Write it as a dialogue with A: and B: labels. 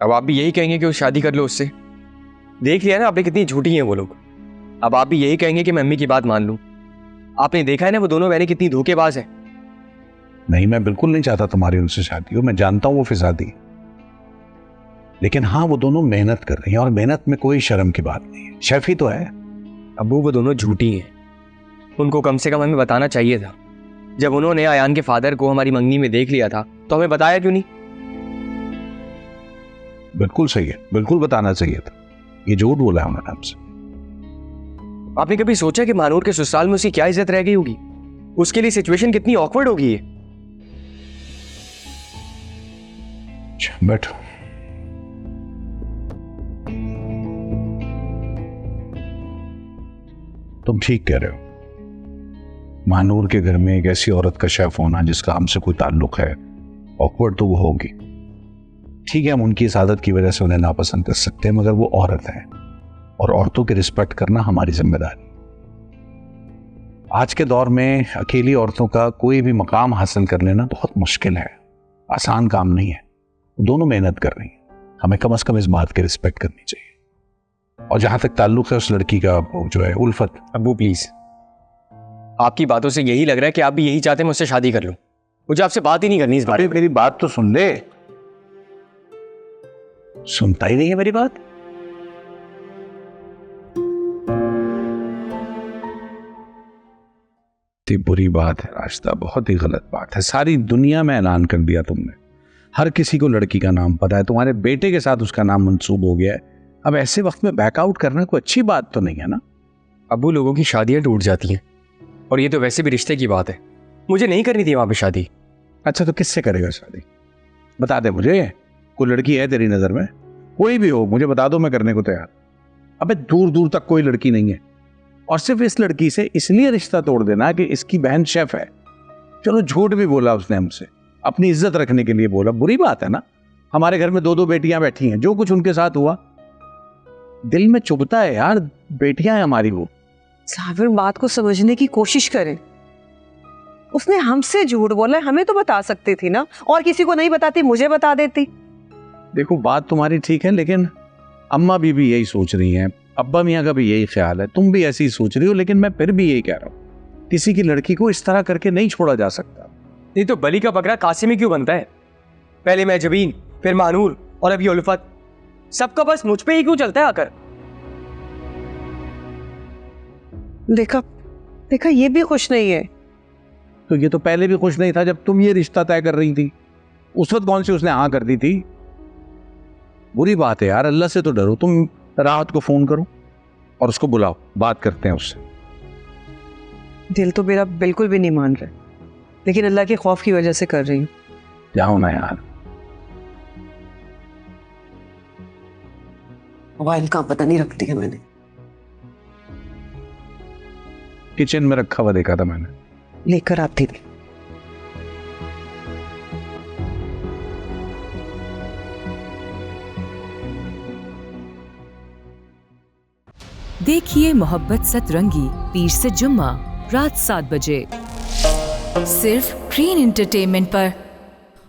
A: अब आप भी यही कहेंगे कि वो शादी कर लो उससे? देख लिया ना आपने कितनी झूठी हैं वो लोग। अब आप भी यही कहेंगे कि मैं अम्मी की बात मान लूं? आपने देखा है ना वो दोनों बहनें कितनी धोखेबाज हैं।
B: नहीं, मैं बिल्कुल नहीं चाहता तुम्हारी उनसे शादी हो। मैं जानता हूं वो फिसादी, लेकिन हाँ वो दोनों मेहनत कर रही हैं और मेहनत में कोई शर्म की बात नहीं है। शेफ ही तो है।
A: अबू वो दोनों झूठी हैं। उनको कम से कम हमें बताना चाहिए था। जब उन्होंने आयान के फादर को हमारी मंगनी में देख लिया था तो हमें बताया क्यों नहीं?
B: बिल्कुल सही है, बिल्कुल बताना चाहिए था। ये झूठ बोला है उन्होंने हमसे।
A: आपने कभी सोचा कि महानूर के ससुराल में उसकी क्या इज्जत रह गई होगी? उसके लिए सिचुएशन कितनी ऑकवर्ड होगी ये।
B: बैठो। तुम ठीक कह रहे हो। महानूर के घर में एक ऐसी औरत का शेफ होना जिसका हमसे कोई ताल्लुक है, ऑकवर्ड तो वो होगी। ठीक है, हम उनकी इस आदत की वजह से उन्हें नापसंद कर सकते हैं, मगर वो औरत है और औरतों की रिस्पेक्ट करना हमारी जिम्मेदारी। आज के दौर में अकेली औरतों का कोई भी मकाम हासिल कर लेना बहुत मुश्किल है, आसान काम नहीं है। दोनों मेहनत कर रही हैं, हमें कम से कम इस बात की रिस्पेक्ट करनी चाहिए। और जहां तक ताल्लुक है उस लड़की का जो है उल्फत।
A: अब्बू प्लीज, आपकी बातों से यही लग रहा है कि आप भी यही चाहते हैं मुझसे शादी कर लो। मुझे आपसे बात ही नहीं करनी इस बारे में।
B: मेरी बात तो सुन ले। सुनता ही नहीं है मेरी बात। इतनी बुरी बात है रास्ता, बहुत ही गलत बात है। सारी दुनिया में ऐलान कर दिया तुमने, हर किसी को लड़की का नाम पता है, तुम्हारे बेटे के साथ उसका नाम मंसूब हो गया है। अब ऐसे वक्त में बैकआउट करना कोई अच्छी बात तो नहीं है ना।
A: अब्बू लोगों की शादियां टूट जाती हैं और ये तो वैसे भी रिश्ते की बात है। मुझे नहीं करनी थी वहां पे शादी।
B: अच्छा तो किससे करेगा शादी? बता दे मुझे, कोई लड़की है तेरी नजर में? कोई भी हो मुझे बता दो, मैं करने को तैयार। अबे दूर दूर तक कोई लड़की नहीं है, और सिर्फ इस लड़की से इसलिए रिश्ता तोड़ देना कि इसकी बहन शेफ है। चलो झूठ भी बोला उसने हमसे, अपनी इज्जत रखने के लिए बोला, बुरी बात है ना। हमारे घर में दो दो बेटियां बैठी हैं, जो कुछ उनके साथ हुआ दिल में चुभता है यार। बेटियां हैं हमारी वो।
C: साबिर बात को समझने की कोशिश करें। उसने हमसे झूठ बोला, हमें तो बता सकती थी ना, और किसी को नहीं बताती, मुझे बता देती।
B: देखो बात तुम्हारी ठीक है, लेकिन अम्मा भी यही सोच रही हैं, अब्बा मियाँ का भी यही ख्याल है, तुम भी ऐसी ही सोच रही हो, लेकिन मैं फिर भी यही कह रहा हूँ, किसी की लड़की को इस तरह करके नहीं छोड़ा जा सकता।
A: नहीं तो बली का बकरा कासिमी क्यों बनता है? पहले मैं जबीन, फिर मानूर और अब ये उल्फत, सबका बस मुझ पे ही क्यों चलता है आकर?
C: देखा देखा, ये भी खुश नहीं है।
B: तो ये तो पहले भी खुश नहीं था जब तुम ये रिश्ता तय कर रही थी। उस वक्त कौन सी उसने हाँ कर दी थी? बुरी बात है यार, अल्लाह से तो डरो। तुम राहत को फोन करो और उसको बुलाओ, बात करते हैं उससे।
C: दिल तो मेरा बिल्कुल भी नहीं मान रहा, लेकिन अल्लाह के खौफ की वजह से कर रही हूँ।
B: जाओ ना यार।
C: मोबाइल का पता नहीं रख दिया मैंने।
B: किचन में रखा हुआ देखा था मैंने।
C: लेकर आती थी।
D: देखिए मोहब्बत सतरंगी पीर से जुम्मा रात 7 बजे सिर्फ ग्रीन एंटरटेनमेंट पर।